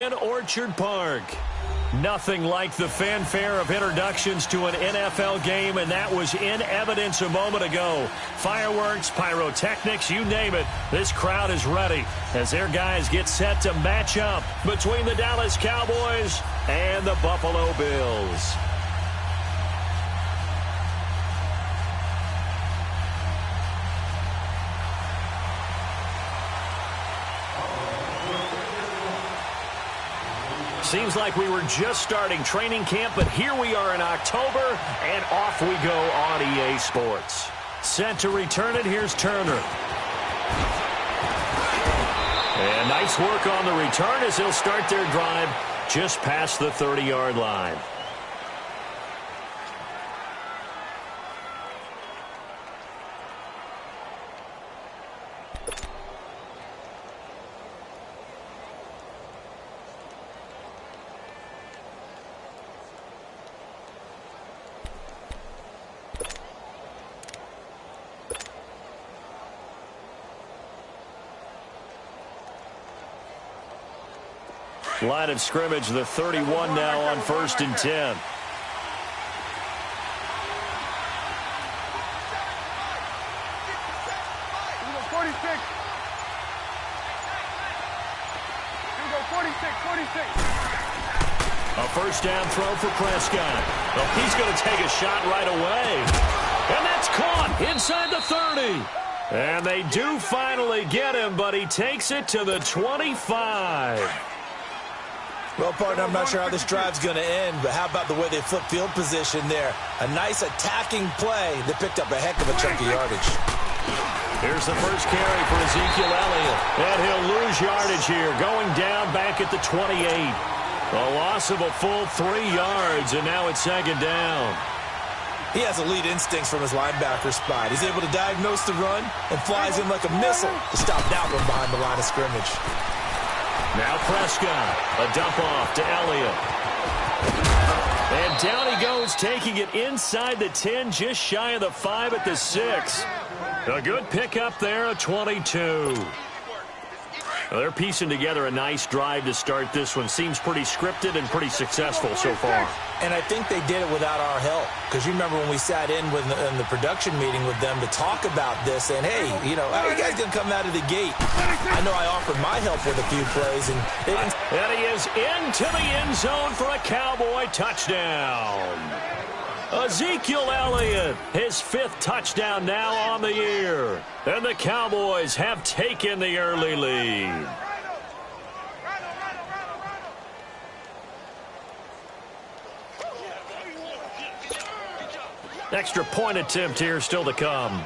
In Orchard Park. Nothing like the fanfare of introductions to an NFL game, and that was in evidence a moment ago. Fireworks, pyrotechnics, you name it. This crowd is ready as their guys get set to match up between the Dallas Cowboys and the Buffalo Bills. Seems like we were just starting training camp, but here we are in October, and off we go on EA Sports. Set to return it, here's Turner. And nice work on the return as they'll start their drive just past the 30-yard line. Line of scrimmage, the 31 now on 1st and 10. Here we go, 46. Here we go, 46. A first down throw for Prescott. Well, he's going to take a shot right away. And that's caught inside the 30. And they do finally get him, but he takes it to the 25. Well, partner, I'm not sure how this drive's going to end, but how about the way they flip field position there? A nice attacking play that picked up a heck of a chunk of yardage. Here's the first carry for Ezekiel Elliott. And he'll lose yardage here, going down back at the 28. A loss of a full 3 yards, and now it's 2nd down. He has elite instincts from his linebacker spot. He's able to diagnose the run and flies in like a missile to stop that one behind the line of scrimmage. Now Prescott, a dump off to Elliott. And down he goes, taking it inside the 10, just shy of the 5 at the 6. A good pickup there, a 22. Well, they're piecing together a nice drive to start this one. Seems pretty scripted and pretty successful so far. And I think they did it without our help. Because you remember when we sat in the production meeting with them to talk about this, and hey, you know, how are you guys going to come out of the gate? I know I offered my help with a few plays, and they didn't. And he is into the end zone for a Cowboy touchdown. Ezekiel Elliott, his 5th touchdown now on the year. And the Cowboys have taken the early lead. Extra point attempt here still to come.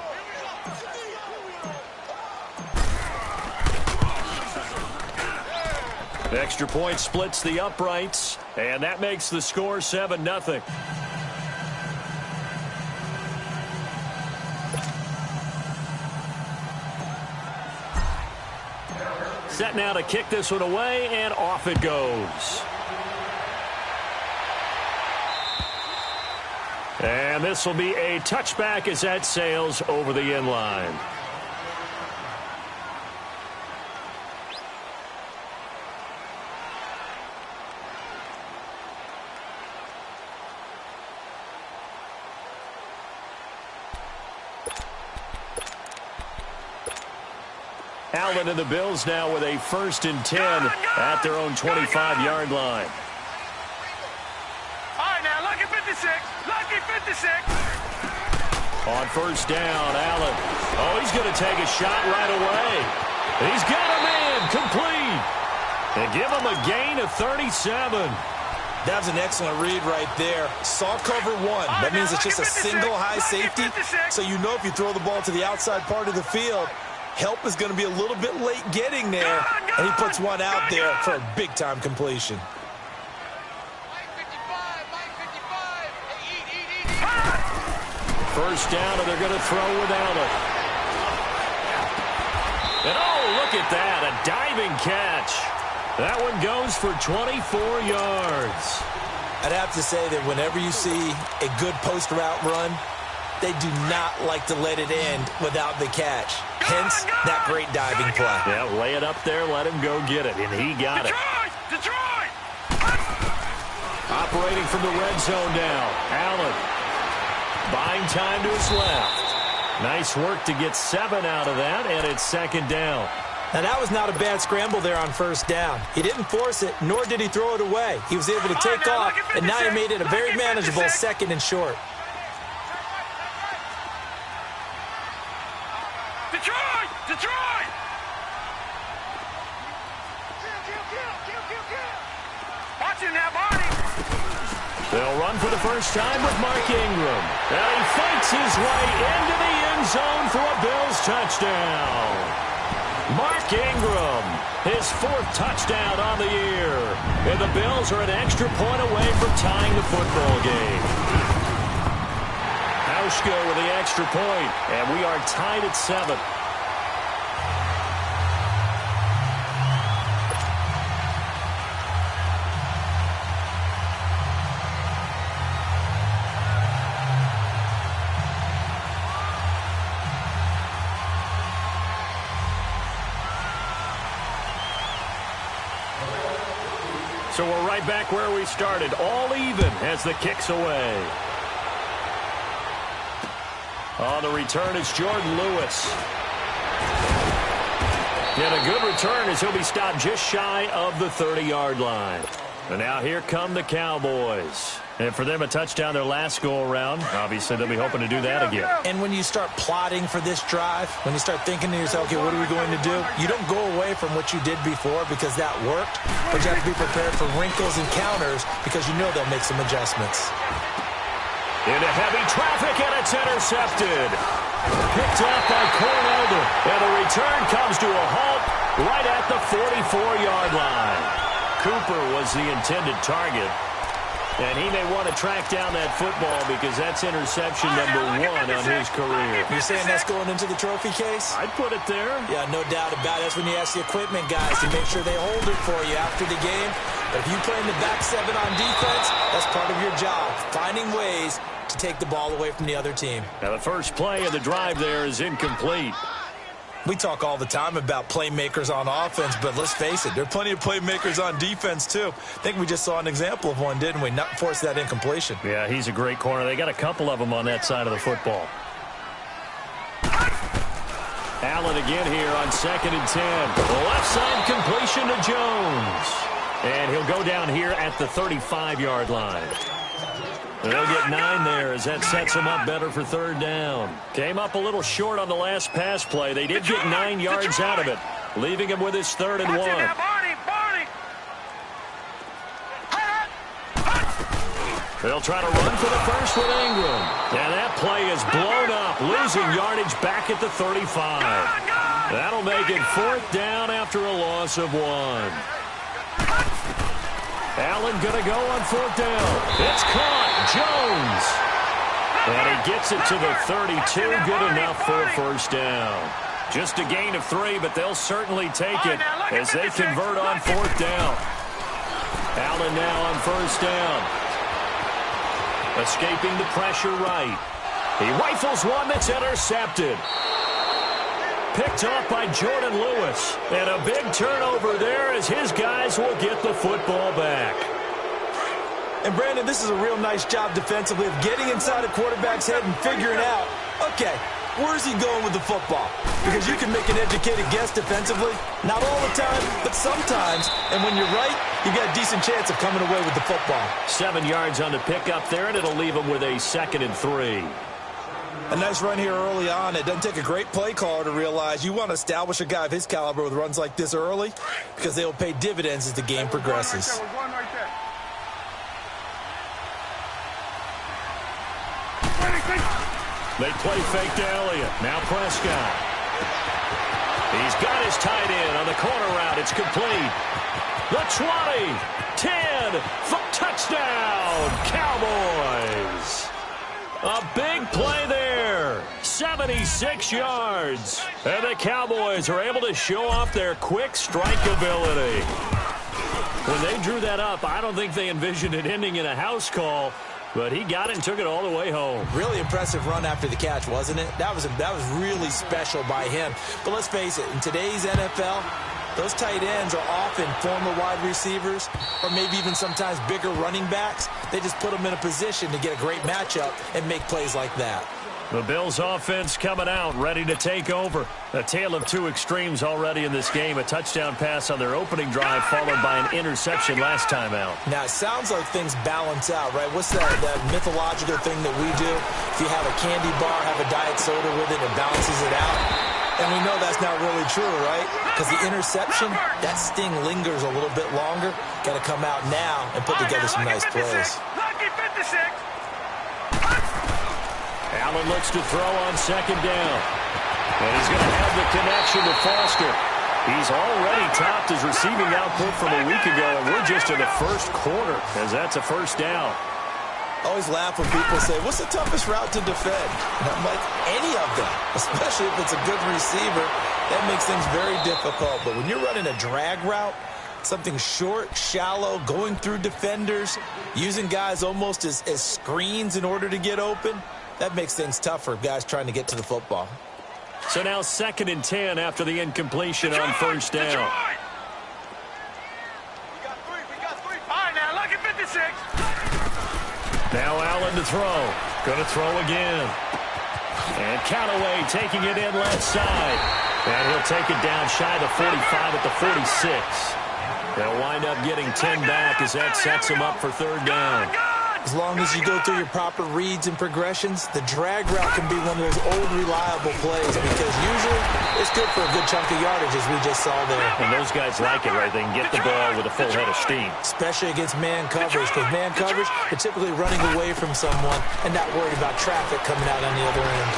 Extra point splits the uprights, and that makes the score 7-0. Set now to kick this one away, and off it goes. And this will be a touchback as that sails over the end line. Allen and the Bills now with a 1st and 10 at their own 25-yard line. All right, now, lucky 56. Lucky 56. On 1st down, Allen. Oh, he's going to take a shot right away. He's got him in, complete. And give him a gain of 37. That was an excellent read right there. Saw cover 1. That means it's just a single high safety. So you know if you throw the ball to the outside part of the field, help is going to be a little bit late getting there, and he puts one out there for a big-time completion. First down, and they're going to throw with Allen. And oh, look at that, a diving catch. That one goes for 24 yards. I'd have to say that whenever you see a good post-route run, they do not like to let it end without the catch. Hence, that great diving play. Yeah, lay it up there, let him go get it, and he got it. Detroit! operating from the red zone now. Allen buying time to his left. Nice work to get 7 out of that, and it's second down. Now, that was not a bad scramble there on first down. He didn't force it, nor did he throw it away. He was able to take off, and now he made it a very manageable 2nd and short. Detroit! Detroit! Watch it now, Barney. They'll run for the first time with Mark Ingram. And he fights his way into the end zone for a Bills touchdown. Mark Ingram, his 4th touchdown on the year. And the Bills are an extra point away from tying the football game. Hauschka with the extra point, and we are tied at 7. So we're right back where we started, all even as the kick's away. On the return is Jordan Lewis. And a good return as he'll be stopped just shy of the 30-yard line. And now here come the Cowboys. And for them, a touchdown their last go-around. Obviously, they'll be hoping to do that again. And when you start plotting for this drive, when you start thinking to yourself, okay, what are we going to do? You don't go away from what you did before because that worked, but you have to be prepared for wrinkles and counters because you know they'll make some adjustments. Into heavy traffic, and it's intercepted. Picked up by Cornelder. And the return comes to a halt right at the 44-yard line. Cooper was the intended target. And he may want to track down that football because that's interception number 1 on his career. You're saying that's going into the trophy case? I'd put it there. Yeah, no doubt about it. That's when you ask the equipment guys to make sure they hold it for you after the game. But if you play in the back 7 on defense, that's part of your job, finding ways to take the ball away from the other team. Now the first play of the drive there is incomplete. We talk all the time about playmakers on offense, but let's face it, there are plenty of playmakers on defense, too. I think we just saw an example of one, didn't we? Not force that incompletion. Yeah, he's a great corner. They got a couple of them on that side of the football. Allen again here on 2nd and 10. The left side completion to Jones. And he'll go down here at the 35-yard line. They'll get 9 there as that sets them up better for 3rd down. Came up a little short on the last pass play. They did get 9 yards out of it, leaving him with his 3rd and 1. They'll try to run for the first with Ingram. And that play is blown up, losing yardage back at the 35. That'll make it 4th down after a loss of 1. Allen going to go on 4th down. It's caught. Jones. And he gets it to the 32. Good enough for a 1st down. Just a gain of 3, but they'll certainly take it as they convert on 4th down. Allen now on 1st down. Escaping the pressure right. He rifles one that's intercepted. Picked off by Jordan Lewis. And a big turnover there as his guys will get the football back. And, Brandon, this is a real nice job defensively of getting inside a quarterback's head and figuring out, okay, where's he going with the football? Because you can make an educated guess defensively. Not all the time, but sometimes. And when you're right, you got a decent chance of coming away with the football. 7 yards on the pickup there, and it'll leave him with a 2nd and 3. A nice run here early on. It doesn't take a great play caller to realize you want to establish a guy of his caliber with runs like this early because they will pay dividends as the game progresses. They play fake to Elliott. Now Prescott. He's got his tight end on the corner route. It's complete. The 20, 10, touchdown, Cowboys. A big play there. 76 yards. And the Cowboys are able to show off their quick strike ability. When they drew that up, I don't think they envisioned it ending in a house call. But he got it and took it all the way home. Really impressive run after the catch, wasn't it? That was really special by him. But let's face it, in today's NFL, Those tight ends are often former wide receivers or maybe even sometimes bigger running backs. They just put them in a position to get a great matchup and make plays like that. The Bills offense coming out, ready to take over. A tale of two extremes already in this game. A touchdown pass on their opening drive, followed by an interception last time out. Now, it sounds like things balance out, right? What's that mythological thing that we do? If you have a candy bar, have a diet soda with it, it balances it out. And we know that's not really true, right? Because the interception, that sting lingers a little bit longer. Got to come out now and put together some nice plays. Lucky 56. Allen looks to throw on second down. And he's going to have the connection to Foster. He's already topped his receiving output from a week ago, and we're just in the first quarter, as that's a first down. I always laugh when people say, what's the toughest route to defend? And I'm like, any of them, especially if it's a good receiver. That makes things very difficult. But when you're running a drag route, something short, shallow, going through defenders, using guys almost as screens in order to get open, that makes things tough for guys trying to get to the football. So now 2nd and 10 after the incompletion on first down. We got three. Fine now, lucky 56. Now Allen to throw. Going to throw again. And Callaway taking it in left side. And he'll take it down shy of the 45 at the 46. They'll wind up getting 10 back as that sets him up for third down. As long as you go through your proper reads and progressions, the drag route can be one of those old reliable plays because usually it's good for a good chunk of yardage, as we just saw there. And those guys like it, right? They can get the ball with a full head of steam. Especially against man coverage, because man coverage, they're typically running away from someone and not worried about traffic coming out on the other end.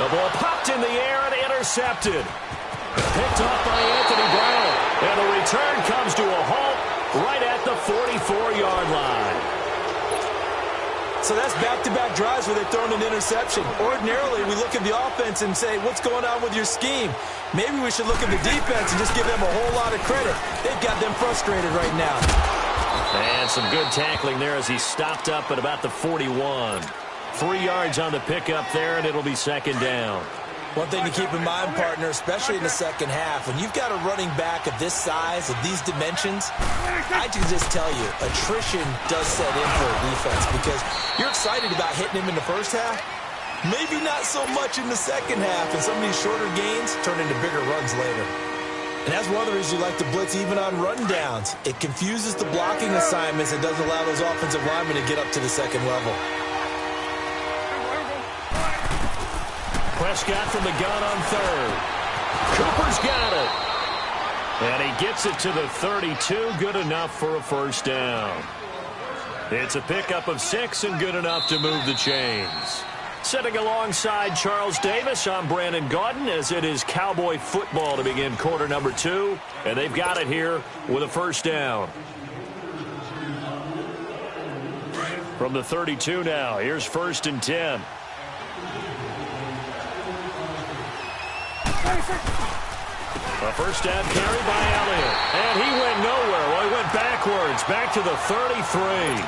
The ball popped in the air and intercepted. Picked off by Anthony Brown. And the return comes to a halt right at the 44-yard line. So that's back-to-back drives where they've thrown an interception. Ordinarily, we look at the offense and say, what's going on with your scheme? Maybe we should look at the defense and just give them a whole lot of credit. They've got them frustrated right now. And some good tackling there as he stopped up at about the 41. 3 yards on the pickup there, and it'll be second down. One thing to keep in mind, partner, especially in the second half, when you've got a running back of this size, of these dimensions, I can just tell you, attrition does set in for a defense because you're excited about hitting him in the first half, maybe not so much in the second half, and some of these shorter gains turn into bigger runs later. And that's one of the reasons you like to blitz even on run downs. It confuses the blocking assignments and doesn't allow those offensive linemen to get up to the second level. Prescott from the gun on third. Cooper's got it. And he gets it to the 32. Good enough for a first down. It's a pickup of 6 and good enough to move the chains. Sitting alongside Charles Davis, I'm Brandon Gaudin as it is Cowboy football to begin quarter number 2. And they've got it here with a first down. From the 32 now, here's 1st and 10. A first down carry by Elliott. And he went nowhere. Well, he went backwards, back to the 33.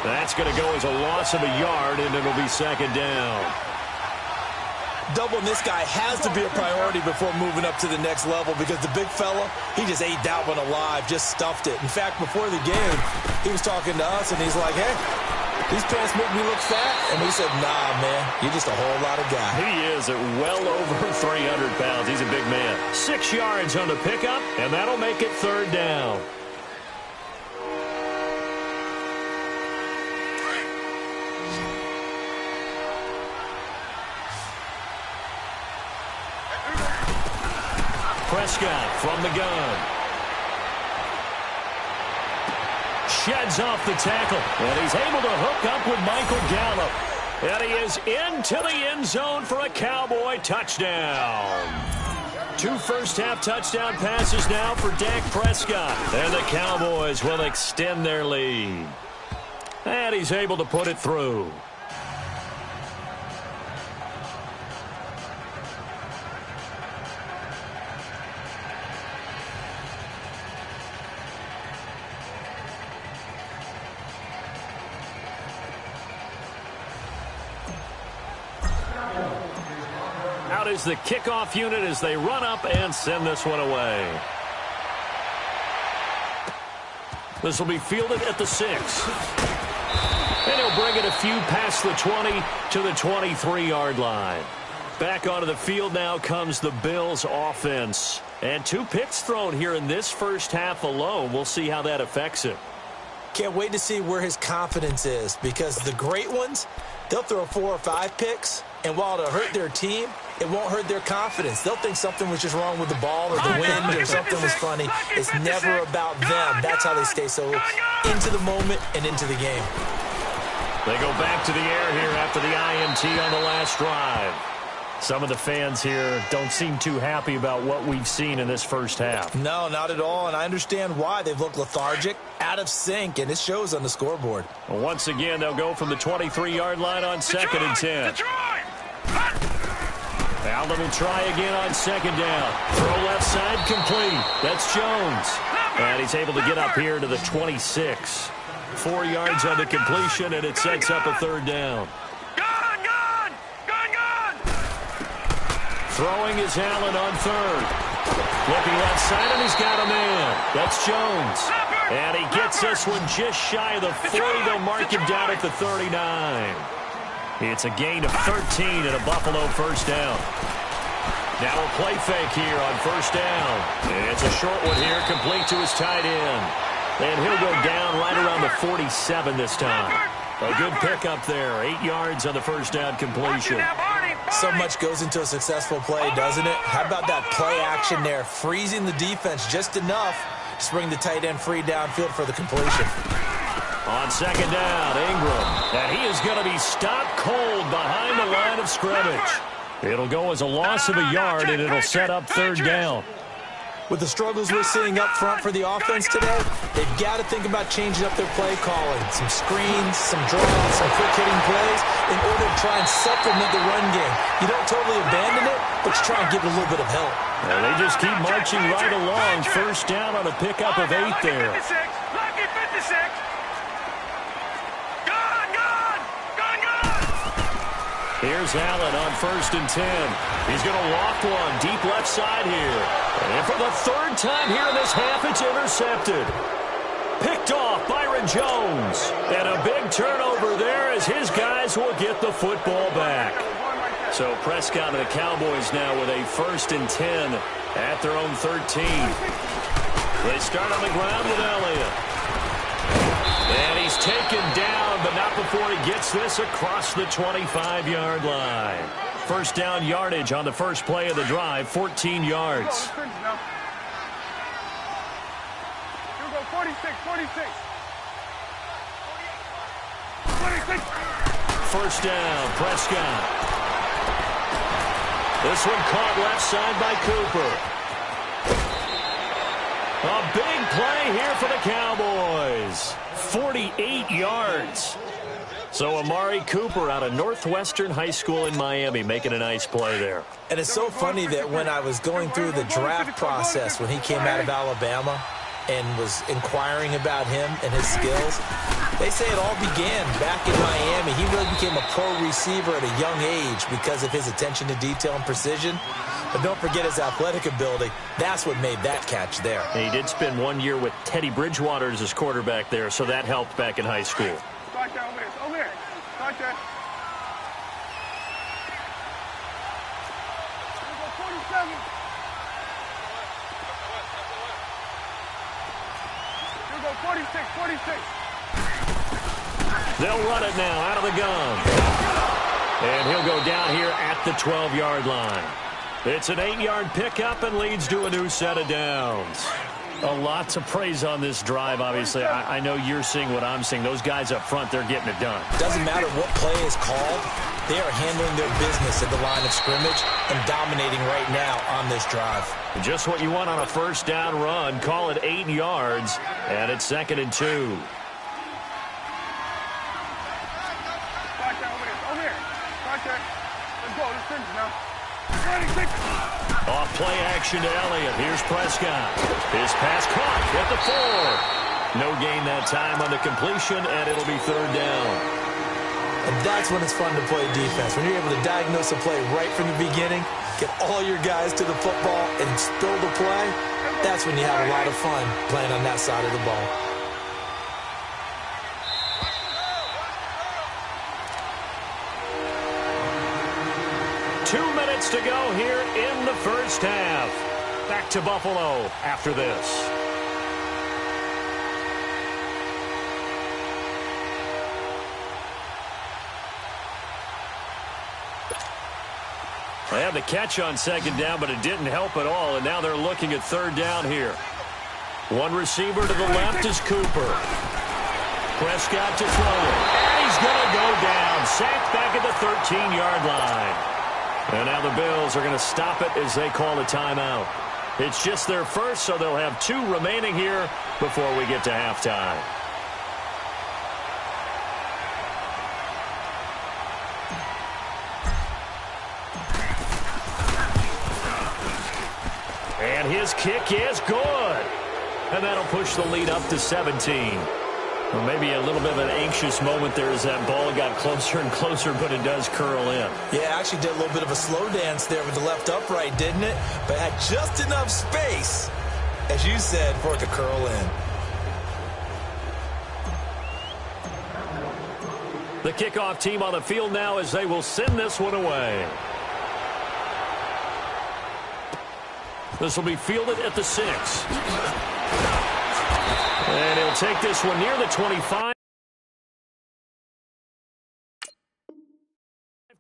That's going to go as a loss of a yard, and it'll be second down. Doubling this guy has to be a priority before moving up to the next level because the big fella, he just ate that one alive, just stuffed it. In fact, before the game, he was talking to us, and he's like, hey, these pants make me look fat. And we said, nah, man, you're just a whole lot of guy. He is at well over 300 pounds. He's a big man. 6 yards on the pickup, and that'll make it third down. Prescott from the gun. Sheds off the tackle, and he's able to hook up with Michael Gallup. And he is into the end zone for a Cowboy touchdown. 2 first-half touchdown passes now for Dak Prescott. And the Cowboys will extend their lead. And he's able to put it through. is the kickoff unit as they run up and send this one away. This will be fielded at the 6. And he'll bring it a few past the 20 to the 23-yard line. Back onto the field now comes the Bills offense. And 2 picks thrown here in this first half alone. We'll see how that affects him. Can't wait to see where his confidence is, because the great ones, they'll throw 4 or 5 picks, and while it'll hurt their team, it won't hurt their confidence. They'll think something was just wrong with the ball or the wind or something was funny. It's never about them. That's how they stay so into the moment and into the game. They go back to the air here after the INT on the last drive. Some of the fans here don't seem too happy about what we've seen in this first half. No, not at all, and I understand why. They've looked lethargic, out of sync, and it shows on the scoreboard. Well, once again, they'll go from the 23-yard line on 2nd and 10. Allen will try again on 2nd down. Throw left side complete. That's Jones. And he's able to get up here to the 26. 4 yards on the completion, and it sets up a 3rd down. Throwing is Allen on 3rd. Looking left side, and he's got a man. That's Jones. And he gets this one just shy of the 40. They'll mark him down at the 39. It's a gain of 13 and a Buffalo 1st down. Now a play fake here on 1st down. It's a short one here, complete to his tight end. And he'll go down right around the 47 this time. A good pickup there. 8 yards on the 1st down completion. So much goes into a successful play, doesn't it? How about that play action there, freezing the defense just enough to bring the tight end free downfield for the completion. On 2nd down, Ingram. And he is going to be stopped cold behind the line of scrimmage. It'll go as a loss of a yard, and it'll set up 3rd down. With the struggles we're seeing up front for the offense today, they've got to think about changing up their play calling. Some screens, some draws, some quick-hitting plays in order to try and supplement the run game. You don't totally abandon it, but you try and give it a little bit of help. And they just keep marching right along. 1st down on a pickup of 8 there. Here's Allen on 1st and 10. He's going to loft one deep left side here. And for the 3rd time here in this half, it's intercepted. Picked off Byron Jones. And a big turnover there as his guys will get the football back. So Prescott and the Cowboys now with a 1st and 10 at their own 13. They start on the ground with Elliott. And he's taken down, but not before he gets this across the 25-yard line. 1st down yardage on the first play of the drive, 14 yards. Here we go, 46. 1st down, Prescott. This one caught left side by Cooper. A big play here for the Cowboys. 48 yards. So Amari Cooper out of Northwestern High School in Miami making a nice play there. And it's so funny that when I was going through the draft process when he came out of Alabama and was inquiring about him and his skills, they say it all began back in Miami. He really became a pro receiver at a young age because of his attention to detail and precision. But don't forget his athletic ability. That's what made that catch there. And he did spend 1 year with Teddy Bridgewater as his quarterback there, so that helped back in high school. Start there, over there. Start there. Here we go, 47. Here we go, 46. They'll run it now out of the gun. And he'll go down here at the 12-yard line. It's an 8-yard pickup and leads to a new set of downs. A lot to praise on this drive, obviously. I know you're seeing what I'm seeing. Those guys up front, they're getting it done. Doesn't matter what play is called. They are handling their business at the line of scrimmage and dominating right now on this drive. Just what you want on a 1st down run. Call it 8 yards, and it's 2nd and 2. Start there, over here. Start there. Let's go, let's finish now. Off play action to Elliott. Here's Prescott. His pass caught at the 4. No gain that time on the completion, and it'll be 3rd down. And that's when it's fun to play defense. When you're able to diagnose a play right from the beginning, get all your guys to the football, and spill the play, that's when you have a lot of fun playing on that side of the ball. To go here in the first half. Back to Buffalo after this. They had the catch on second down, but it didn't help at all, and now they're looking at third down here. One receiver to the left is Cooper. Prescott to throw it, and he's going to go down. Sacked back at the 13-yard line. And now the Bills are going to stop it as they call a timeout. It's just their first, so they'll have 2 remaining here before we get to halftime. And his kick is good. And that'll push the lead up to 17. Well, maybe a little bit of an anxious moment there as that ball got closer and closer, but it does curl in. Yeah, actually did a little bit of a slow dance there with the left upright, didn't it? But had just enough space, as you said, for it to curl in. The kickoff team on the field now as they will send this one away. This will be fielded at the 6. And he'll take this one near the 25.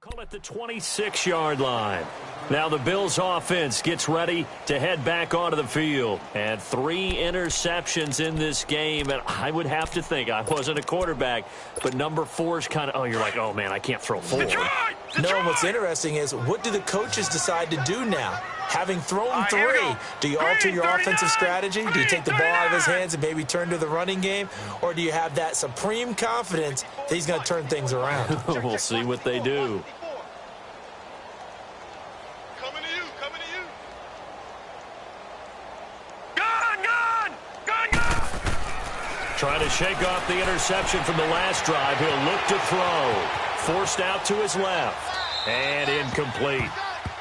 Call it the 26-yard line. Now the Bills offense gets ready to head back onto the field. And 3 interceptions in this game. And I would have to think, I wasn't a quarterback, but number 4 is kind of, oh, you're like, oh, man, I can't throw 4. No, what's interesting is, what do the coaches decide to do now? Having thrown 3, do you alter your offensive strategy? Do you take the ball out of his hands and maybe turn to the running game? Or do you have that supreme confidence that he's going to turn things around? We'll see what they do. Coming to you. Trying to shake off the interception from the last drive. He'll look to throw. Forced out to his left. And incomplete.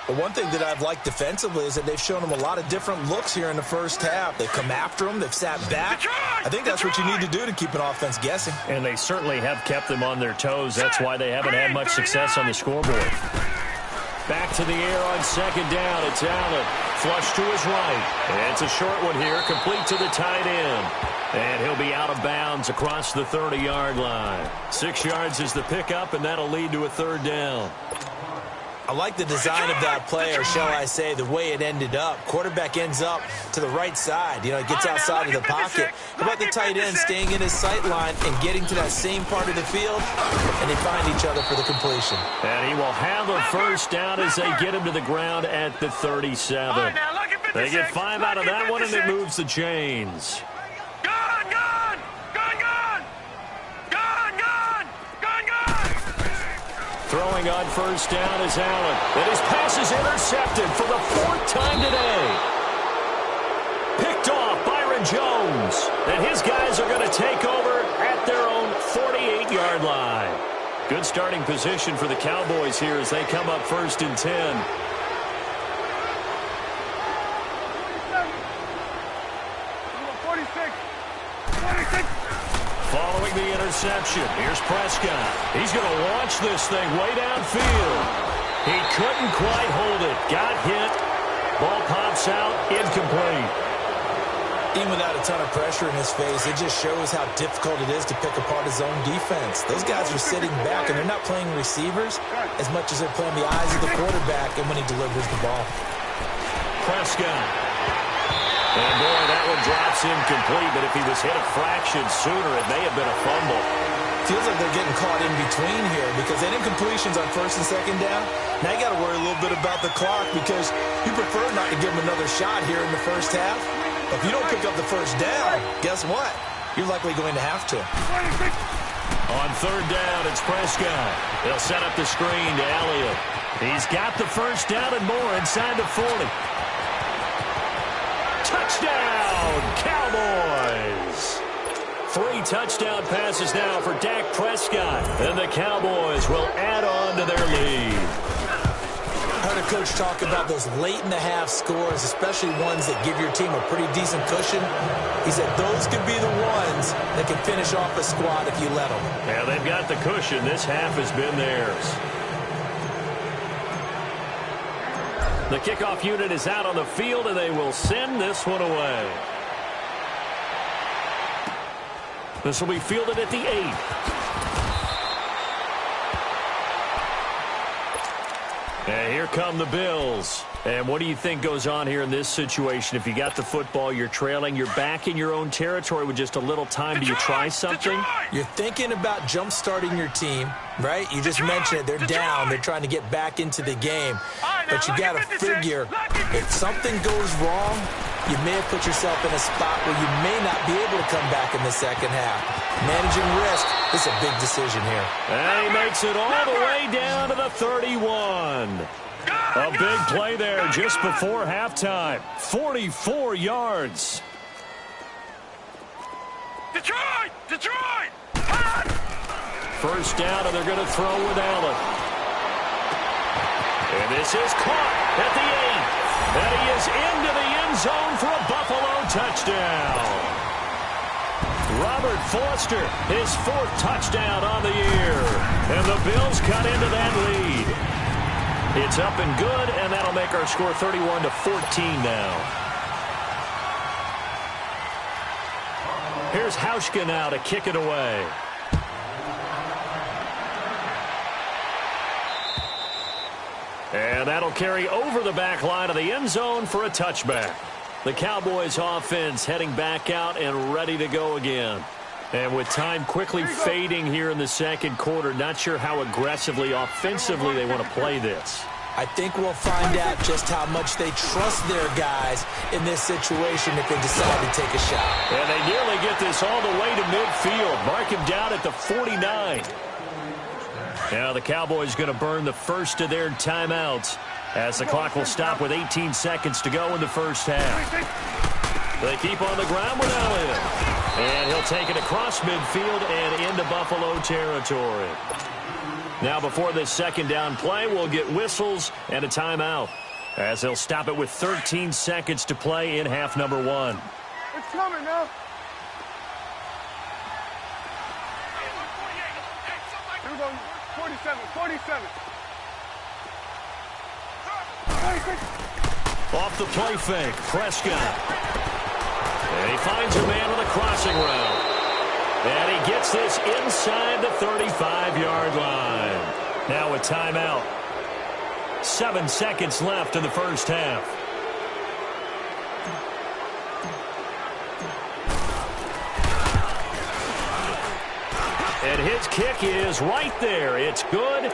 The one thing that I've liked defensively is that they've shown him a lot of different looks here in the first half. They've come after him. They've sat back. I think that's what you need to do to keep an offense guessing. And they certainly have kept them on their toes. That's why they haven't had much success on the scoreboard. Back to the air on second down. It's Allen. Flush to his right. And it's a short one here, complete to the tight end. And he'll be out of bounds across the 30-yard line. 6 yards is the pickup, and that'll lead to a third down. I like the design of that play, or shall I say, the way it ended up. Quarterback ends up to the right side. You know, it gets outside of the pocket. How about the tight end staying in his sight line and getting to that same part of the field, and they find each other for the completion. And he will have a first down as they get him to the ground at the 37. They get 5 out of that one, and it moves the chains. Throwing on first down is Allen. And his pass is intercepted for the 4th time today. Picked off Byron Jones. And his guys are going to take over at their own 48-yard line. Good starting position for the Cowboys here as they come up 1st and 10. Following the interception, here's Prescott. He's going to launch this thing way downfield. He couldn't quite hold it. Got hit. Ball pops out. Incomplete. Even without a ton of pressure in his face, it just shows how difficult it is to pick apart his own defense. Those guys are sitting back, and they're not playing receivers as much as they're playing the eyes of the quarterback and when he delivers the ball. Prescott. And, boy, that one drops incomplete, but if he was hit a fraction sooner, it may have been a fumble. Feels like they're getting caught in between here because they had incompletions on 1st and 2nd down. Now you got to worry a little bit about the clock because you prefer not to give them another shot here in the first half. But if you don't pick up the first down, guess what? You're likely going to have to. On 3rd down, it's Prescott. They'll set up the screen to Elliott. He's got the first down and more inside the 40. Touchdown, Cowboys! 3 touchdown passes now for Dak Prescott. And the Cowboys will add on to their lead. I heard a coach talk about those late-in-the-half scores, especially ones that give your team a pretty decent cushion. He said those could be the ones that can finish off a squad if you let them. Yeah, they've got the cushion. This half has been theirs. The kickoff unit is out on the field, and they will send this one away. This will be fielded at the 8. And here come the Bills. And what do you think goes on here in this situation? If you got the football, you're trailing, you're back in your own territory with just a little time. Do you try something? You're thinking about jump-starting your team, right? You just mentioned it. They're down. They're trying to get back into the game. But you got to figure, if something goes wrong, you may have put yourself in a spot where you may not be able to come back in the second half. Managing risk is a big decision here. And he makes it all the way down to the 31. A big play there just before halftime. 44 yards. Detroit! Detroit! First down, and they're going to throw with Allen. And this is caught at the 8. And he is into the end zone for a Buffalo touchdown. Robert Foster, his 4th touchdown on the year. And the Bills cut into that lead. It's up and good, and that'll make our score 31-14 now. Here's Hauschka now to kick it away. And that'll carry over the back line of the end zone for a touchback. The Cowboys offense heading back out and ready to go again. And with time quickly fading here in the second quarter, not sure how aggressively, offensively they want to play this. I think we'll find out just how much they trust their guys in this situation if they decide to take a shot. And they nearly get this all the way to midfield. Mark him down at the 49. Now the Cowboys going to burn the first of their timeouts as the clock will stop with 18 seconds to go in the first half. They keep on the ground with Allen. And he'll take it across midfield and into Buffalo territory. Now before this second down play, we'll get whistles and a timeout as they'll stop it with 13 seconds to play in half number 1. It's coming now. Here we go. 47. 47. Off the play fake, Prescott. And he finds a man on the crossing route. And he gets this inside the 35-yard line. Now a timeout. 7 seconds left in the first half. And his kick is right there. It's good.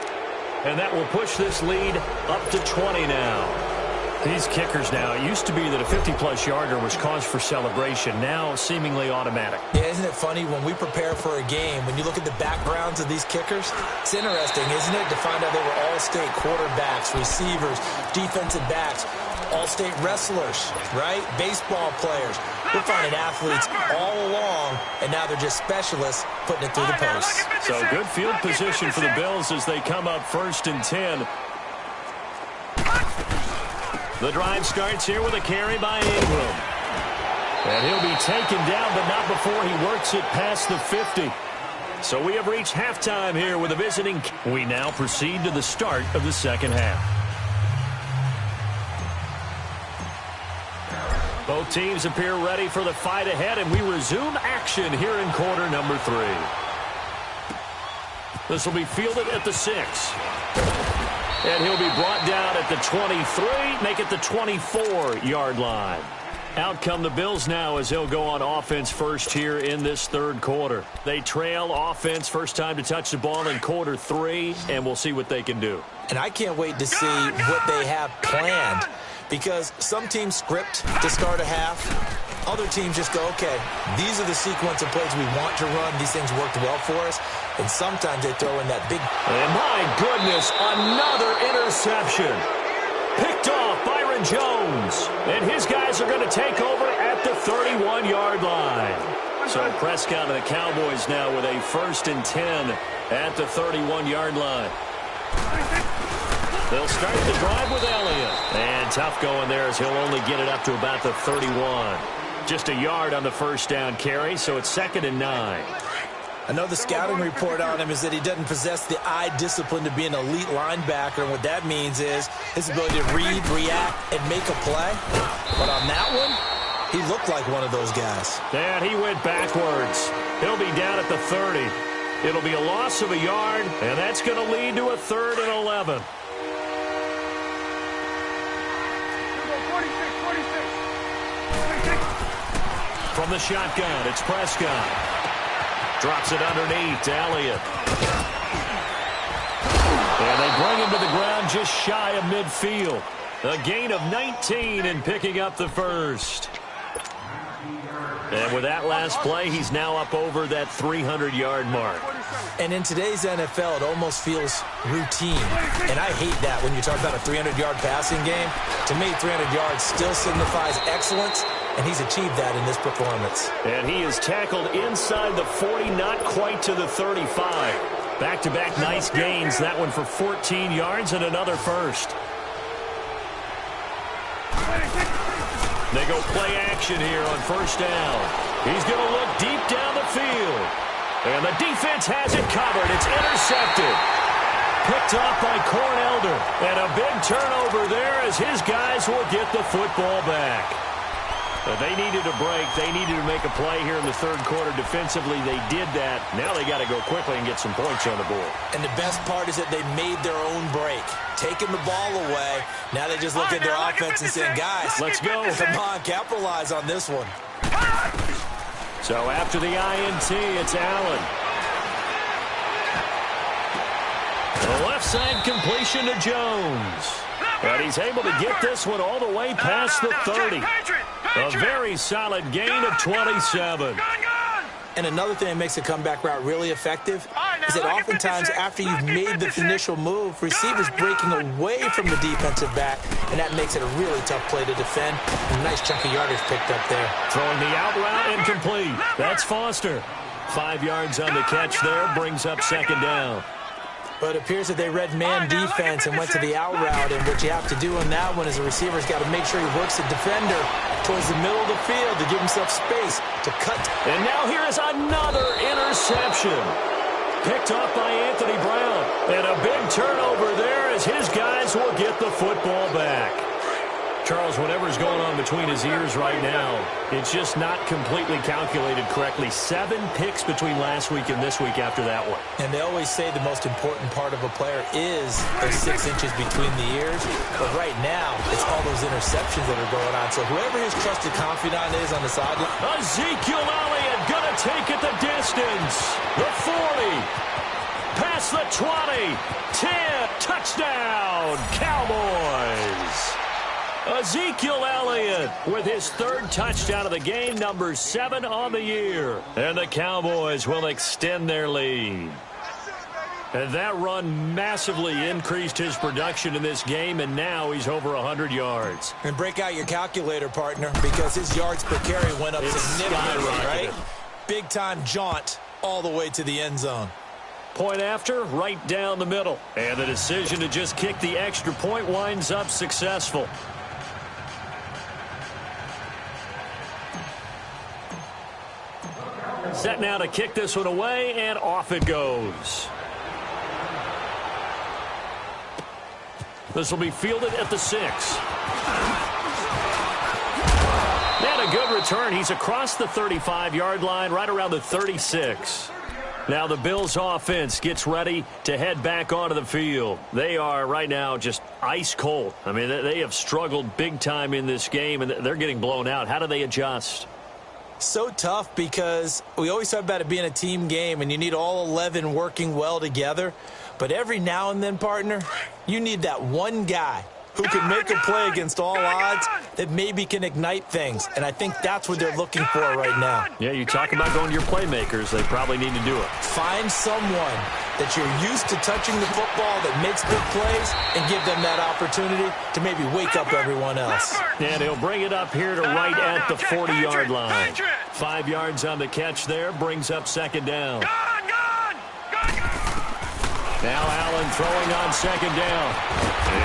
And that will push this lead up to 20 now. These kickers now, it used to be that a 50-plus yarder was cause for celebration. Now seemingly automatic. Yeah, isn't it funny when we prepare for a game, when you look at the backgrounds of these kickers? It's interesting, isn't it, to find out they were all-state quarterbacks, receivers, defensive backs, all-state wrestlers, right? Baseball players. We're finding athletes all along, and now they're just specialists putting it through the posts. So good field position for the Bills as they come up 1st and 10. The drive starts here with a carry by Ingram. And he'll be taken down, but not before he works it past the 50. So we have reached halftime here with a visiting. We now proceed to the start of the second half. Both teams appear ready for the fight ahead, and we resume action here in quarter number 3. This will be fielded at the 6. And he'll be brought down at the 23, make it the 24-yard line. Out come the Bills now as they'll go on offense first here in this third quarter. They trail offense, first time to touch the ball in quarter 3, and we'll see what they can do. And I can't wait to see what they have planned, because some teams script to start a half. Other teams just go, okay, these are the sequence of plays we want to run. These things worked well for us. And sometimes they throw in that big. And my goodness, another interception. Picked off Byron Jones. And his guys are going to take over at the 31-yard line. So Prescott and the Cowboys now with a 1st and 10 at the 31-yard line. They'll start the drive with Elliott. And tough going there as he'll only get it up to about the 31. Just a yard on the first down carry, so it's 2nd and 9. I know the scouting report on him is that he doesn't possess the eye discipline to be an elite linebacker, and what that means is his ability to read, react, and make a play. But on that one, he looked like one of those guys. And he went backwards. He'll be down at the 30. It'll be a loss of a yard, and that's going to lead to a 3rd and 11. 46. From the shotgun, it's Prescott. Drops it underneath to Elliott. And they bring him to the ground just shy of midfield. A gain of 19 and picking up the first. And with that last play, he's now up over that 300-yard mark. And in today's NFL, it almost feels routine. And I hate that when you talk about a 300-yard passing game. To me, 300 yards still signifies excellence, and he's achieved that in this performance. And he is tackled inside the 40, not quite to the 35. Back-to-back nice gains. That one for 14 yards and another first. They go play action here on first down. He's going to look deep down the field. And the defense has it covered. It's intercepted. Picked off by Cornelder. And a big turnover there as his guys will get the football back. But they needed a break. They needed to make a play here in the third quarter defensively. They did that. Now they got to go quickly and get some points on the board. And the best part is that they made their own break. Taking the ball away. Now they just look at their offense and saying, guys, let's go. Come on, capitalize on this one. So after the INT, it's Allen. The left side completion to Jones. But he's able to get this one all the way past the 30. A very solid gain of 27. And another thing that makes a comeback route really effective is that oftentimes after you've made the initial move, receivers breaking away from the defensive back, and that makes it a really tough play to defend. A nice chunk of yardage picked up there. Throwing the out route incomplete. That's Foster. 5 yards on the catch there, brings up 2nd down. But it appears that they read man defense and went to the out route. And what you have to do on that one is the receiver's got to make sure he works the defender towards the middle of the field to give himself space to cut. And now here is another interception. Picked off by Anthony Brown. And a big turnover there as his guys will get the football back. Charles, whatever's going on between his ears right now, it's just not completely calculated correctly. 7 picks between last week and this week after that one. And they always say the most important part of a player is those 6 inches between the ears. But right now, it's all those interceptions that are going on. So whoever his trusted confidant is on the sideline. Ezekiel Elliott going to take it the distance. The 40. Past the 20. 10. Touchdown. Cowboys. Ezekiel Elliott with his 3rd touchdown of the game, number 7 on the year. And the Cowboys will extend their lead. And that run massively increased his production in this game, and now he's over 100 yards. And break out your calculator, partner, because his yards per carry went up significantly, right? Big-time jaunt all the way to the end zone. Point after, right down the middle. And the decision to just kick the extra point winds up successful. Set now to kick this one away, and off it goes. This will be fielded at the 6. And a good return. He's across the 35-yard line, right around the 36. Now the Bills offense gets ready to head back onto the field. They are right now just ice cold. I mean, they have struggled big time in this game, and they're getting blown out. How do they adjust? So tough because we always talk about it being a team game and you need all 11 working well together. But every now and then, partner, you need that one guy who can make a play against all odds that maybe can ignite things. And I think that's what they're looking for right now. Yeah, you talk about going to your playmakers. They probably need to do it. Find someone that you're used to touching the football that makes big plays and give them that opportunity to maybe wake up everyone else. And he'll bring it up here to right at the 40-yard line. 5 yards on the catch there, brings up second down. Now Allen throwing on second down.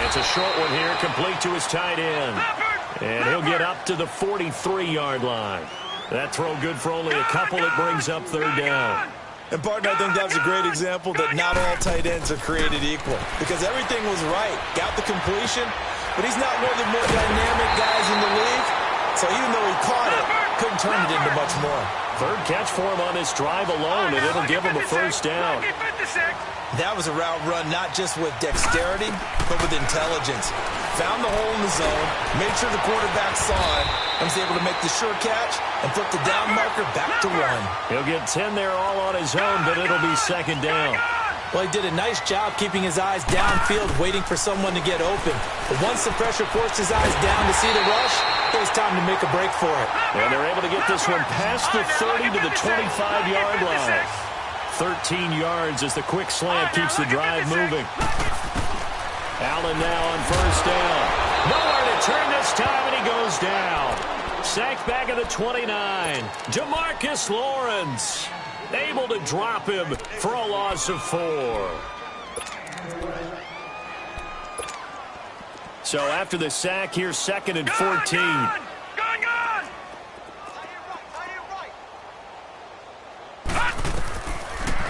It's a short one here, complete to his tight end. And he'll get up to the 43-yard line. That throw good for only a couple. It brings up third down. And, partner, I think that was a great example that not all tight ends are created equal, because everything was right. Got the completion, but he's not one of the more dynamic guys in the league. So even though he caught it, couldn't turn it into much more. Third catch for him on this drive alone, and it'll give him a first down. That was a route run not just with dexterity, but with intelligence. Found the hole in the zone, made sure the quarterback saw it, and was able to make the sure catch and flip the down marker back to 1. He'll get 10 there all on his own, but it'll be second down. Well, he did a nice job keeping his eyes downfield, waiting for someone to get open. But once the pressure forced his eyes down to see the rush, it was time to make a break for it. And they're able to get this one past the 30 to the 25-yard line. 13 yards as the quick slant keeps the drive moving. Allen now on first down. Nowhere to turn this time, and he goes down. Sacked back at the 29. Demarcus Lawrence able to drop him for a loss of 4. So after the sack, here's second and 14.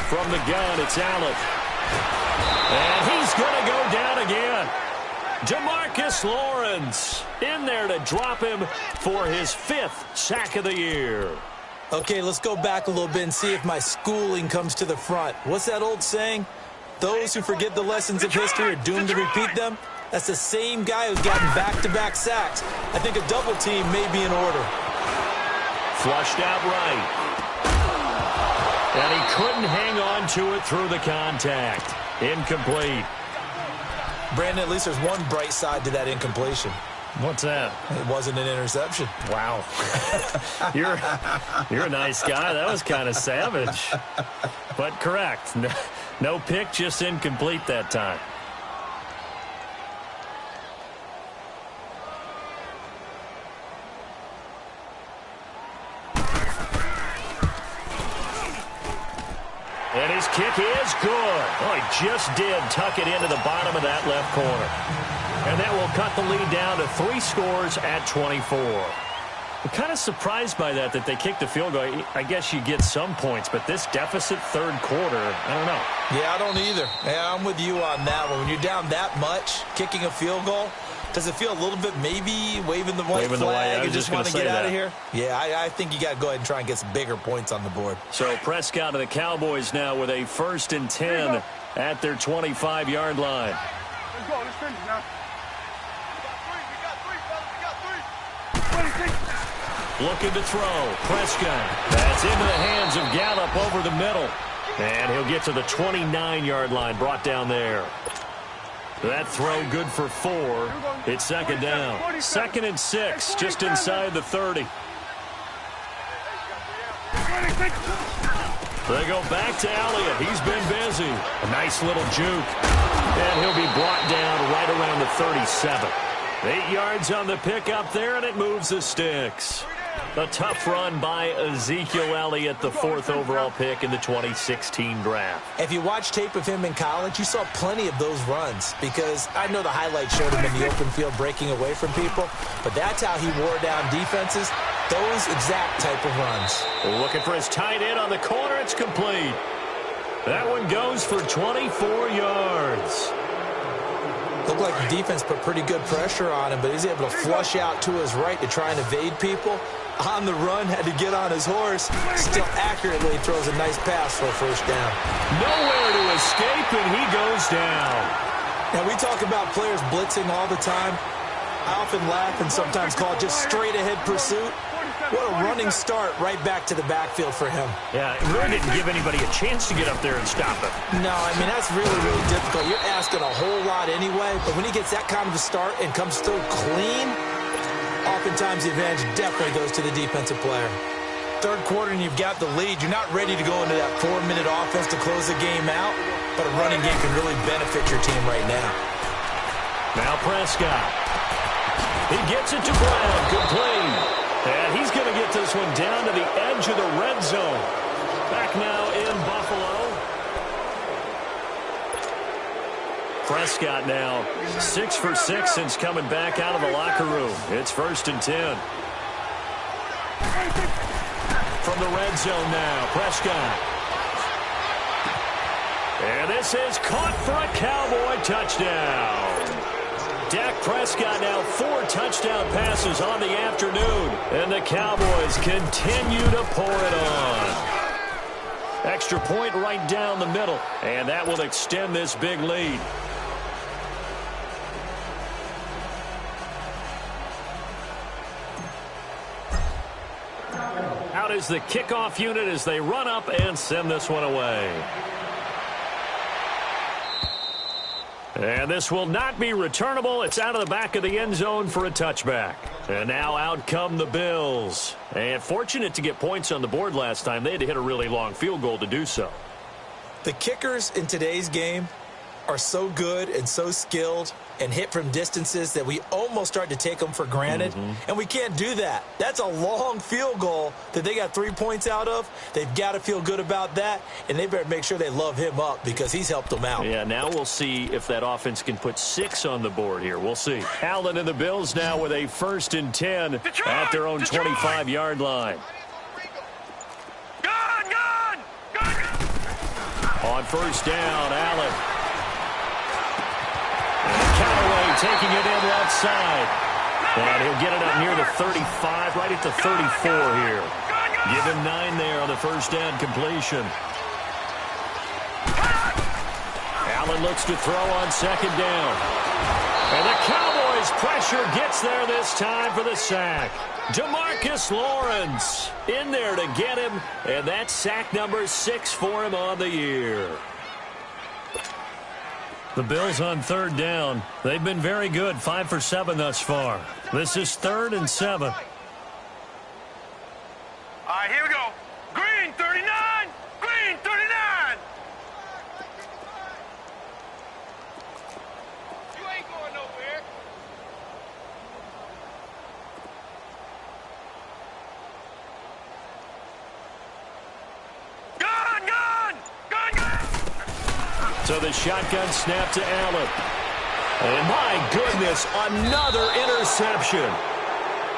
From the gun, it's Allen. And he's going to go down again. Demarcus Lawrence in there to drop him for his 5th sack of the year. Okay, let's go back a little bit and see if my schooling comes to the front. What's that old saying? Those who forget the lessons of history are doomed to repeat them. That's the same guy who's gotten back-to-back sacks. I think a double team may be in order. Flushed out right. And he couldn't hang on to it through the contact. Incomplete. Brandon, at least there's one bright side to that incompletion. What's that? It wasn't an interception. Wow. You're a nice guy. That was kind of savage. But correct. No pick, just incomplete that time. And his kick is good. Oh, he just did tuck it into the bottom of that left corner. And that will cut the lead down to 3 scores at 24. I'm kind of surprised by that they kicked the field goal. I guess you get some points, but this deficit third quarter, I don't know. Yeah, I don't either. Yeah, I'm with you on that one. When you're down that much, kicking a field goal, does it feel a little bit maybe waving the white flag and just want to get out of here? Yeah, I think you got to go ahead and try and get some bigger points on the board. So Prescott and the Cowboys now with a 1st and 10 at their 25-yard line. Let's go. Let's finish now. Looking to throw. Prescott. That's into the hands of Gallup over the middle. And he'll get to the 29-yard line, brought down there. That throw good for 4. It's second down. 2nd and 6, just inside the 30. They go back to Elliott. He's been busy. A nice little juke. And he'll be brought down right around the 37. 8 yards on the pickup there, and it moves the sticks. A tough run by Ezekiel Elliott, the 4th overall pick in the 2016 draft. If you watch tape of him in college, you saw plenty of those runs, because I know the highlights showed him in the open field breaking away from people, but that's how he wore down defenses, those exact type of runs. Looking for his tight end on the corner. It's complete. That one goes for 24 yards. Looked like the defense put pretty good pressure on him, but he's able to flush out to his right to try and evade people. On the run, had to get on his horse. Still accurately throws a nice pass for a first down. Nowhere to escape, and he goes down. Now, we talk about players blitzing all the time. I often laugh and sometimes call it just straight-ahead pursuit. What a running start right back to the backfield for him. Yeah, it really didn't give anybody a chance to get up there and stop him. No, I mean, that's really, really difficult. You're asking a whole lot anyway, but when he gets that kind of a start and comes through clean, oftentimes the advantage definitely goes to the defensive player. Third quarter and you've got the lead. You're not ready to go into that 4-minute offense to close the game out, but a running game can really benefit your team right now. Now Prescott. He gets it to Brown. Complete. And he's going to get this one down to the edge of the red zone. Back now in Buffalo. Prescott now 6 for 6 since coming back out of the locker room. It's 1st and 10. From the red zone now, Prescott. And this is caught for a Cowboy touchdown. Dak Prescott now 4 touchdown passes on the afternoon. And the Cowboys continue to pour it on. Extra point right down the middle. And that will extend this big lead. Out is the kickoff unit as they run up and send this one away. And this will not be returnable. It's out of the back of the end zone for a touchback. And now out come the Bills. And fortunate to get points on the board last time. They had to hit a really long field goal to do so. The kickers in today's game are so good and so skilled and hit from distances that we almost start to take them for granted. And we can't do that. That's a long field goal that they got 3 points out of. They've got to feel good about that, and they better make sure they love him up because he's helped them out. Yeah, now we'll see if that offense can put 6 on the board here. We'll see. Allen and the Bills now with a 1st and 10 at their own 25-yard line. On 1st down, Allen. Callaway taking it in left side. And he'll get it up near the 35, right at the 34 here. Give him 9 there on the 1st down completion. Allen looks to throw on 2nd down. And the Cowboys' pressure gets there this time for the sack. DeMarcus Lawrence in there to get him. And that's sack number 6 for him on the year. The Bills on 3rd down. They've been very good, 5 for 7 thus far. This is 3rd and 7. All right, here we go. Green 39. Green 39. You ain't going nowhere. So the shotgun snap to Allen. And my goodness, another interception.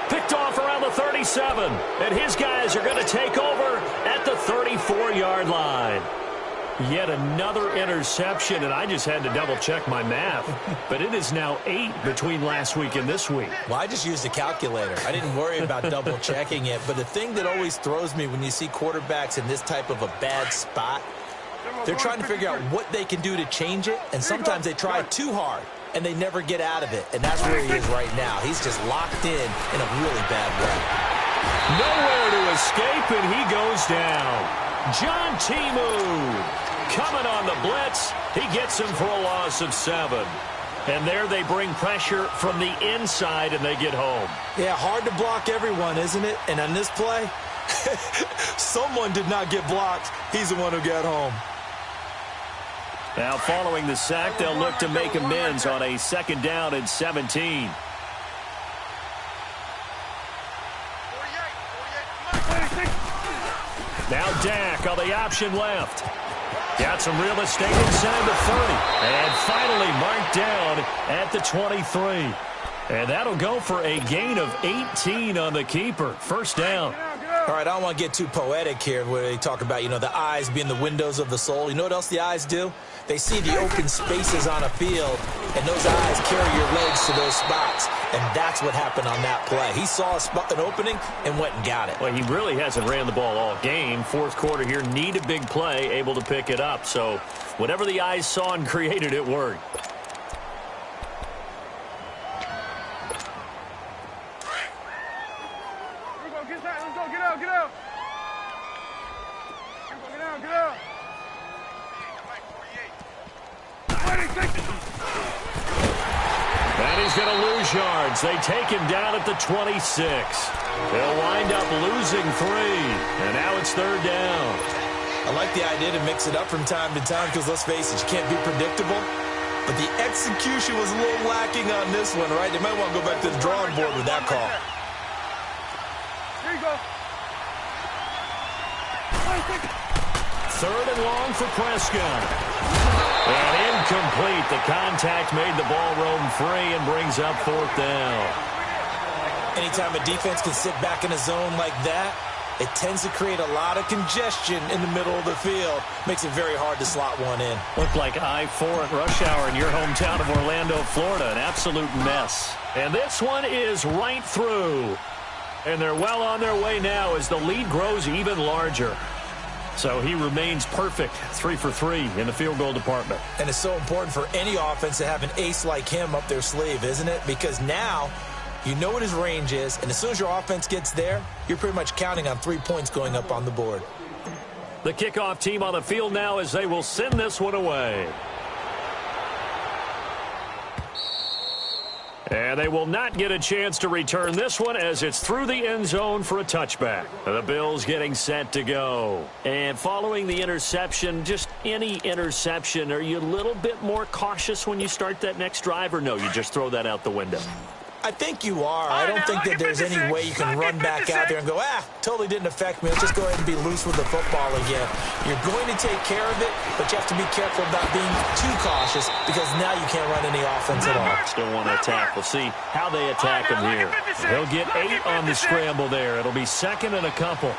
Picked off around the 37. And his guys are going to take over at the 34-yard line. Yet another interception, and I just had to double-check my math. But it is now 8 between last week and this week. Well, I just used a calculator. I didn't worry about double-checking it. But the thing that always throws me when you see quarterbacks in this type of a bad spot, they're trying to figure out what they can do to change it, and sometimes they try too hard, and they never get out of it. And that's where he is right now. He's just locked in a really bad way. Nowhere to escape, and he goes down. John Timu coming on the blitz. He gets him for a loss of 7. And there they bring pressure from the inside, and they get home. Yeah, hard to block everyone, isn't it? And on this play, someone did not get blocked. He's the one who got home. Now following the sack, they'll look to make amends on a 2nd down and 17. Now Dak on the option left. Got some real estate inside the 30. And finally marked down at the 23. And that'll go for a gain of 18 on the keeper. 1st down. All right, I don't want to get too poetic here where they talk about, the eyes being the windows of the soul. You know what else the eyes do? They see the open spaces on a field, and those eyes carry your legs to those spots. And that's what happened on that play. He saw an opening and went and got it. Well, he really hasn't ran the ball all game. 4th quarter here, need a big play, able to pick it up. So whatever the eyes saw and created, it worked. And he's going to lose yards. They take him down at the 26. They'll wind up losing 3. And now it's 3rd down. I like the idea to mix it up from time to time because, let's face it, you can't be predictable. But the execution was a little lacking on this one, right? They might want to go back to the drawing board with that call. Here you go. third and long for Prescott. And incomplete. The contact made the ball roam free and brings up fourth down. Anytime a defense can sit back in a zone like that, it tends to create a lot of congestion in the middle of the field. Makes it very hard to slot one in. Looked like I-4 at rush hour in your hometown of Orlando, Florida. An absolute mess. And this one is right through. And they're well on their way now as the lead grows even larger. So he remains perfect, 3 for 3 in the field goal department. And it's so important for any offense to have an ace like him up their sleeve, isn't it? Because now you know what his range is, and as soon as your offense gets there, you're pretty much counting on 3 points going up on the board. The kickoff team on the field now as they will send this one away. And they will not get a chance to return this one as it's through the end zone for a touchback. The Bills getting set to go. And following the interception, just any interception, are you a little bit more cautious when you start that next drive, or no, you just throw that out the window? I think you are. I don't think that there's any way you can run back out there and go, totally didn't affect me. Let's just go ahead and be loose with the football again. You're going to take care of it, but you have to be careful about being too cautious because now you can't run any offense at all. Still want to attack. We'll see how they attack him here. He'll get 8 on the scramble there. It'll be second and a couple.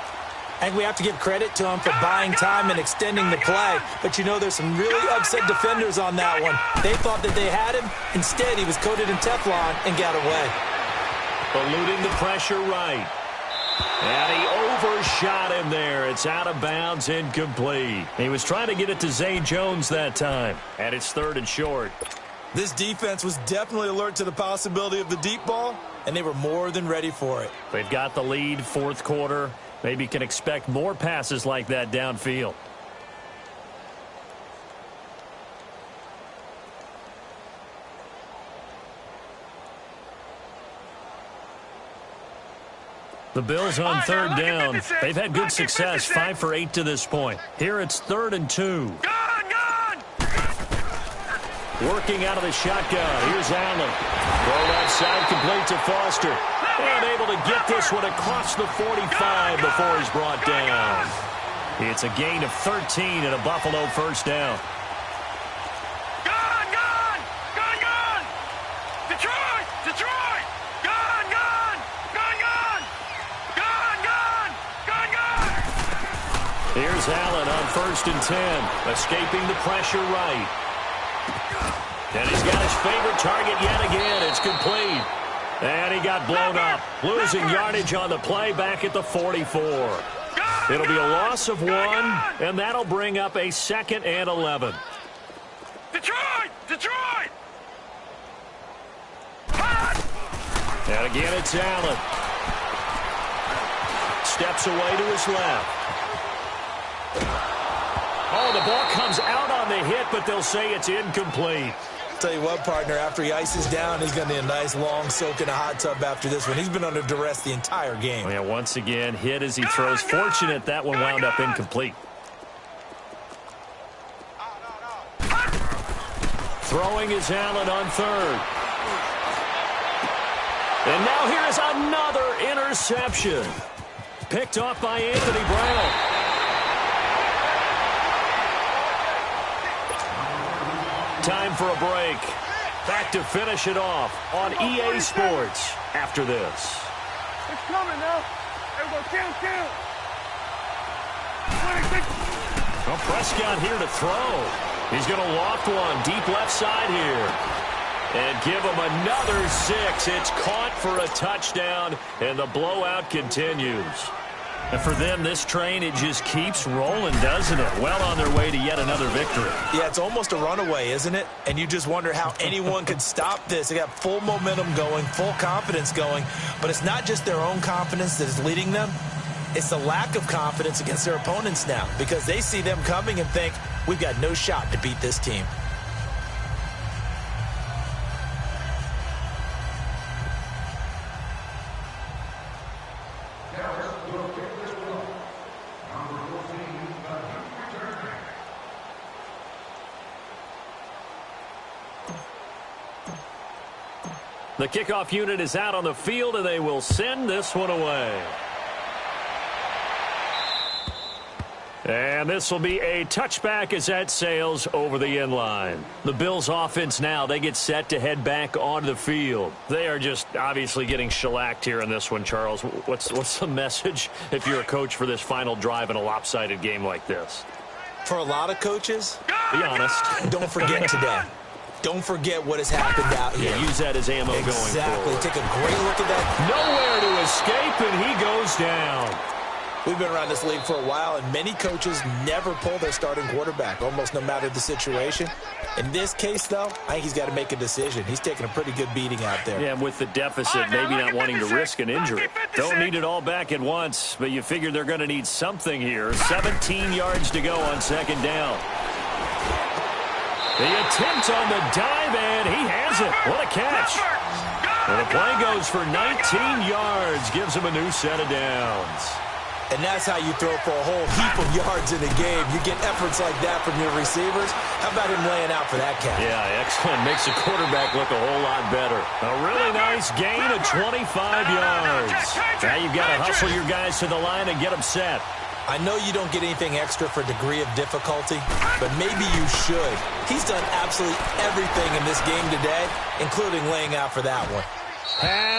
And we have to give credit to him for buying time and extending the play. But, you know, there's some really upset defenders on that one. They thought that they had him. Instead, he was coated in Teflon and got away. Eluding the pressure right. And he overshot him there. It's out of bounds, incomplete. He was trying to get it to Zay Jones that time. And it's third and short. This defense was definitely alert to the possibility of the deep ball, and they were more than ready for it. They've got the lead, fourth quarter. Maybe can expect more passes like that downfield. The Bills on third down. They've had good success, 5 for 8 to this point. Here it's 3rd and 2. Working out of the shotgun. Here's Allen. Throw outside, complete to Foster. And able to get this one across the 45 before he's brought down. It's a gain of 13 and a Buffalo first down. Gone! Detroit! Gone! Here's Allen on 1st and 10. Escaping the pressure right. And he's got his favorite target yet again. It's complete. And he got blown up. Losing yardage on the play back at the 44. It'll be a loss of 1, and that'll bring up a 2nd and 11. Detroit! And again, it's Allen. Steps away to his left. Oh, the ball comes out on the hit, but they'll say it's incomplete. Tell you what, partner, after he ices down, he's going to need a nice long soak in a hot tub after this one. He's been under duress the entire game. Oh, yeah, once again, hit as he throws. Fortunate that one wound up incomplete. Throwing is Allen on 3rd. And now here is another interception. Picked off by Anthony Brown. Time for a break. Back to finish it off on EA Sports after this. It's coming now. There we go. Kill. 26. Well, Prescott here to throw. He's going to loft one deep left side here. And give him another 6. It's caught for a touchdown, and the blowout continues. And for them, this train, it just keeps rolling, doesn't it? Well on their way to yet another victory. Yeah, it's almost a runaway, isn't it? And you just wonder how anyone could stop this. They got full momentum going, full confidence going. But it's not just their own confidence that is leading them. It's the lack of confidence against their opponents now because they see them coming and think, we've got no shot to beat this team. The kickoff unit is out on the field, and they will send this one away. And this will be a touchback as that sails over the end line. The Bills offense now, they get set to head back onto the field. They are just obviously getting shellacked here in this one, Charles. What's the message if you're a coach for this final drive in a lopsided game like this? For a lot of coaches, be honest. Don't forget today. Don't forget what has happened out here. Yeah, use that as ammo going forward. Exactly. Take a great look at that. Nowhere to escape, and he goes down. We've been around this league for a while, and many coaches never pull their starting quarterback, almost no matter the situation. In this case, though, I think he's got to make a decision. He's taking a pretty good beating out there. Yeah, with the deficit, maybe not wanting to risk an injury. Don't need it all back at once, but you figure they're going to need something here. 17 yards to go on second down. The attempt on the dive, and he has it. What a catch. Well, the play goes for 19 yards, gives him a new set of downs. And that's how you throw for a whole heap of yards in a game. You get efforts like that from your receivers. How about him laying out for that catch? Yeah, excellent. Makes the quarterback look a whole lot better. A really nice gain of 25 yards. Now you've got to hustle your guys to the line and get them set. I know you don't get anything extra for degree of difficulty, but maybe you should. He's done absolutely everything in this game today, including laying out for that one. Pass.